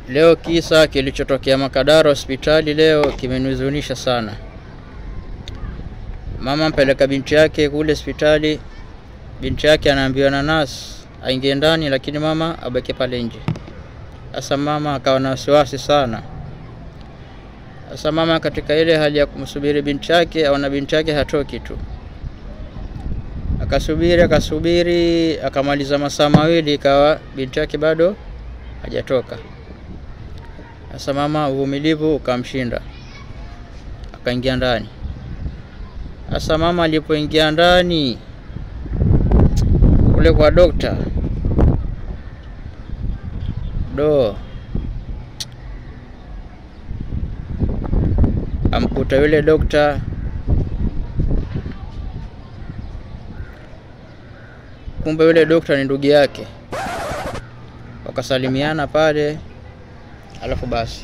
Leo kisa kilichotokea Makadara hospitali leo kimenihuzunisha sana. Mama mpeleka binti yake kule hospitali. Binti yake anaambiwa na nurse aingie ndani, lakini mama abaki pale nje. Sasa mama akawa na wasiwasi sana. Sasa mama katika ile hali ya kumsubiri binti yake, aona binti yake hatoki tu. Akasubiri akamaliza masaa mawili, ikawa binti yake bado hajatoka. Sasa mama uvumilivu ukamshinda, akaingia ndani. Sasa mama alipoingia ndani kule kwa dokta, amkuta yule dokta kumbe yule dokta ni ndugu yake. Wakasalimiana pale, alafu basi